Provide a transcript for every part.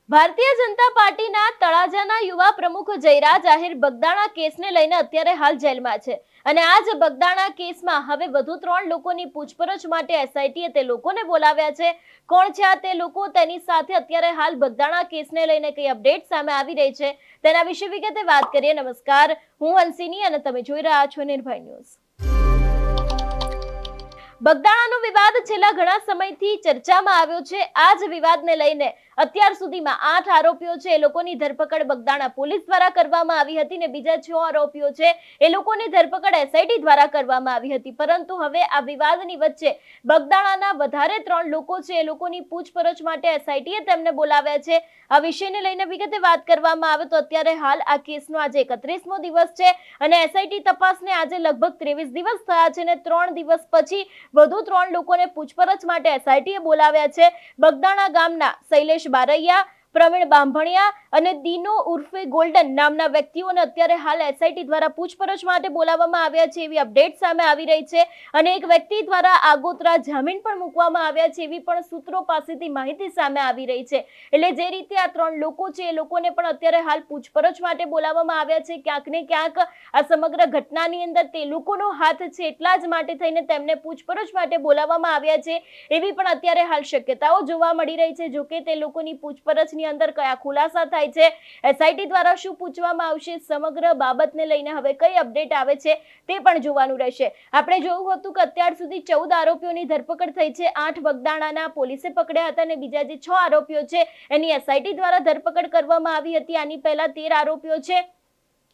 ભારતીય જનતા પાર્ટીના તળાજાના યુવા પ્રમુખ જયરાજ આહિર બગદાણા કેસને લઈને અત્યારે હાલ જેલમાં છે અને આ જ બગદાણા કેસમાં હવે વધુ 3 લોકોની પૂછપરછ માટે એસઆઈટીએ તે લોકોને બોલાવ્યા છે। કોણ છે આ તે લોકો, તેની સાથે અત્યારે હાલ બગદાણા કેસને લઈને કઈ અપડેટ સામે આવી રહી છે તેના વિશે વિગતે વાત કરીએ। નમસ્કાર, હું હંસિની અને તમે જોઈ રહ્યા છો નિર્ભય ન્યૂઝ। બગદાણાનો વિવાદ છેલ્લા ઘણા સમયથી ચર્ચામાં આવ્યો છે। આ જ વિવાદને લઈને અત્યાર સુધીમાં 8 આરોપીઓ છે એ લોકોની ધરપકડ બગદાણા પોલીસ દ્વારા કરવામાં આવી હતી ને બીજા 6 આરોપીઓ છે એ લોકોની ધરપકડ એસઆઈટી દ્વારા કરવામાં આવી હતી। પરંતુ હવે આ વિવાદની વચ્ચે બગદાણાના વધારે 3 લોકો છે એ લોકોની પૂછપરછ માટે એસઆઈટીએ તેમને બોલાવ્યા છે। આ વિષયને લઈને વિગતે વાત કરવામાં આવે તો અત્યારે હાલ આ કેસનો આજે 31મો દિવસ છે અને એસઆઈટી તપાસને આજે લગભગ 23 દિવસ થયા છે ને 3 દિવસ પછી વધુ 3 લોકોને પૂછપરછ માટે એસઆઈટીએ બોલાવ્યા છે। બગદાણા ગામના શૈલેષ બારૈયા, પ્રવીણ બાંભણિયા અને દીનો ઉર્ફે ગોલ્ડન નામના વ્યક્તિઓને અત્યારે હાલ એસઆઈટી દ્વારા પૂછપરછ માટે બોલાવવામાં આવ્યા છે એવી અપડેટ સામે આવી રહી છે અને એક વ્યક્તિ દ્વારા આગોતરા જામીન પણ મૂકવામાં આવ્યા છે એવી પણ સૂત્રો પાસેથી માહિતી સામે આવી રહી છે। એટલે જે રીતે આ 3 લોકો છે એ લોકોને પણ અત્યારે હાલ પૂછપરછ માટે બોલાવવામાં આવ્યા છે। ક્યાંક ને ક્યાંક આ સમગ્ર ઘટનાની અંદર તે લોકોનો હાથ છે એટલા જ માટે થઈને તેમને પૂછપરછ માટે બોલાવવામાં આવ્યા છે એવી પણ અત્યારે હાલ શક્યતાઓ જોવા મળી રહી છે। જોકે તે લોકોની પૂછપરછની અંદર કયા ખુલાસા થાય છે, એસઆઈટી દ્વારા શું પૂછવામાં આવશે, સમગ્ર બાબતને લઈને હવે કઈ અપડેટ આવે છે તે પણ જોવાનું રહેશે। આપણે જોયું હતું કે અત્યાર સુધી 14 આરોપીઓની ધરપકડ થઈ છે। 8 બગદાણાના પોલીસે પકડ્યા હતા અને બીજા જે 6 આરોપીઓ છે એની એસઆઈટી દ્વારા ધરપકડ કરવામાં આવી હતી। આની પહેલા 13 આરોપીઓ છે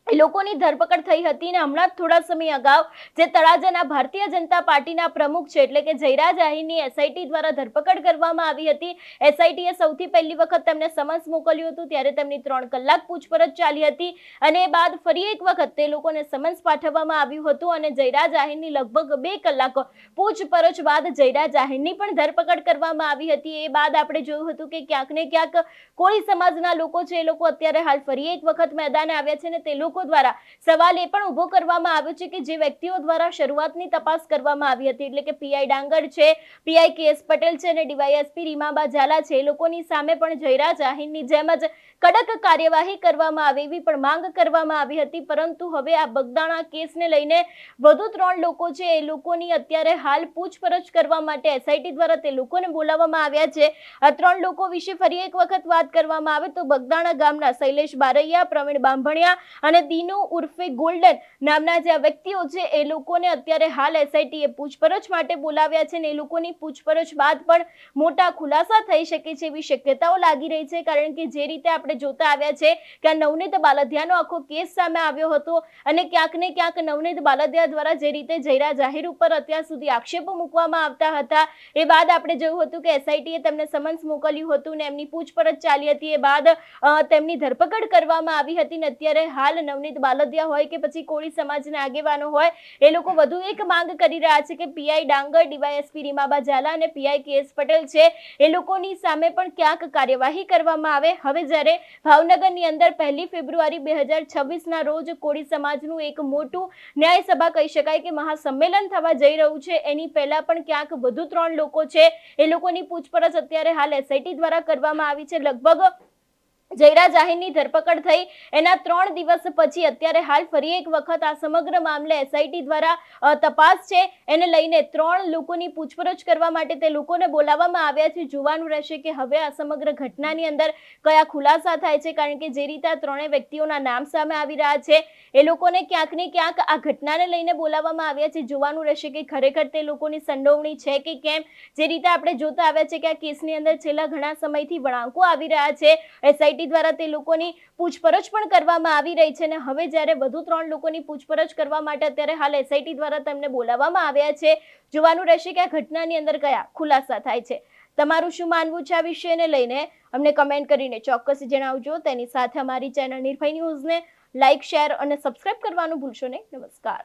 એ લોકોની ધરપકડ થઈ હતી અને હમણાં થોડા સમય અગાઉ જે તળાજાના ભારતીય જનતા પાર્ટીના પ્રમુખ છે એટલે કે જયરાજ આહિરની એસઆઈટી દ્વારા ધરપકડ કરવામાં આવી હતી। એસઆઈટીએ સૌથી પહેલી વખત તેમને સમન્સ મોકલ્યું હતું ત્યારે તેમની 3 કલાક પૂછપરછ ચાલી હતી અને એ બાદ ફરી એક વખત તે લોકોને સમન્સ પાઠવવામાં આવ્યું હતું અને જયરાજ આહિરની લગભગ 2 કલાક પૂછપરછ બાદ જયરાજ આહિરની પણ ધરપકડ કરવામાં આવી હતી। એ બાદ આપણે જોયું હતું કે ક્યાંક ને ક્યાંક કોળી સમાજના લોકો છે એ લોકો અત્યારે હાલ ફરી એક વખત મેદાને આવ્યા છે અને તે લોકો દ્વારા સવાલ એ પણ ઉભો કરવામાં આવ્યો છે કે જે વ્યક્તિઓ દ્વારા શરૂઆતની તપાસ કરવામાં આવી હતી એટલે કે પીઆઈ ડાંગર છે, પીઆઈ કેએસ પટેલ છે અને ડીવાયએસપી રીમાબા ઝાલા છે, એ લોકોની સામે પણ જયરાજ આહિરની જેમ જ કડક કાર્યવાહી કરવામાં આવે એવી પણ માંગ કરવામાં આવી હતી। પરંતુ હવે આ બગદાણા કેસને લઈને વધુ 3 લોકો છે એ લોકોની અત્યારે હાલ પૂછપરછ કરવા માટે એસઆઈટી દ્વારા તે લોકોને બોલાવવામાં આવ્યા છે। આ 3 લોકો વિશે ફરી એક વખત વાત કરવામાં આવે તો બગદાણા ગામના શૈલેષ બારૈયા, પ્રવીણ બાંભણિયા અને દીનો ઉર્ફે ગોલ્ડન નામના જે વ્યક્તિઓ છે એ લોકોને અત્યારે હાલ એસઆઈટીએ પૂછપરછ માટે બોલાવ્યા છે ને એ લોકોની પૂછપરછ બાદ પણ મોટા ખુલાસા થઈ શકે છે એવી શક્યતાઓ લાગી રહી છે। કારણ કે જે રીતે આપણે જોતા આવ્યા છે કે આ નવનીત બાલદિયાનો આખો કેસ સામે આવ્યો હતો અને ક્યાંક ને ક્યાંક નવનીત બાલદિયા દ્વારા જે રીતે જયરાજ આહિર ઉપર અત્યાર સુધી આક્ષેપો મૂકવામાં આવતા હતા એ બાદ આપણે જોયું હતું કે એસઆઈટીએ તેમને સમન્સ મોકલ્યું હતું ને એમની પૂછપરછ ચાલી હતી। એ બાદ તેમની ધરપકડ કરવામાં આવી હતી ને અત્યારે હાલ નવનીત બાલદિયા હોય કે પછી કોળી સમાજના આગેવાનો હોય એ લોકો વધુ એક માંગ કરી રહ્યા છે કે પીઆઈ ડાંગર, ડીવાયએસપી રીમાબા ઝાલા અને પીઆઈ કેએસ પટેલ છે એ લોકોની સામે પણ ક્યાંક કાર્યવાહી કરવામાં આવે। હવે જ્યારે ભાવનગરની અંદર 1 ફેબ્રુઆરી 2026ના રોજ કોળી સમાજનું એક મોટું ન્યાય સભા કહી શકાય કે મહાસંમેલન થવા જઈ રહ્યું છે એની પહેલા પણ ક્યાંક વધુ 3 લોકો છે એ લોકોની પૂછપરછ અત્યારે હાલ એસઆઈટી દ્વારા કરવામાં આવી છે। લગભગ જયરાજ આહિરની ધરપકડ થઈ એના 3 દિવસ પછી અત્યારે હાલ ફરી એક વખત આ સમગ્ર મામલે એસઆઈટી દ્વારા તપાસ છે એને લઈને 3 લોકોની પૂછપરછ કરવા માટે તે લોકોને બોલાવવામાં આવ્યા છે। જોવાનું રહેશે કે હવે આ સમગ્ર ઘટનાની અંદર કયા ખુલાસા થાય છે કારણ કે જે રીતે આ 3 વ્યક્તિઓના નામ સામે આવી રહ્યા છે એ લોકોને ક્યાંક ને ક્યાંક આ ઘટનાને લઈને બોલાવવામાં આવ્યા છે। જોવાનું રહેશે કે ખરેખર તે લોકોની સંડોવણી છે કે કેમ। જે રીતે આપણે જોતા આવ્યા છે કે આ કેસની અંદર છેલ્લા ઘણા સમયથી વળાંકો આવી રહ્યા છે, એસઆઈટી દ્વારા તે લોકોની પૂછપરછ પણ કરવામાં આવી રહી છે અને હવે જ્યારે વધુ 3 લોકોની પૂછપરછ કરવા માટે અત્યારે હાલ એસઆઈટી દ્વારા તેમને બોલાવવામાં આવ્યા છે। જોવાનું રહેશે કે આ ઘટનાની અંદર કયા ખુલાસા થાય છે। તમારું શું માનવું છે આ વિષયને લઈને અમને કમેન્ટ કરીને ચોક્કસ જણાવજો। તેની સાથે અમારી ચેનલ નિર્ભય ન્યૂઝને લાઇક, શેર અને સબસ્ક્રાઇબ કરવાનું ભૂલશો નહીં। નમસ્કાર।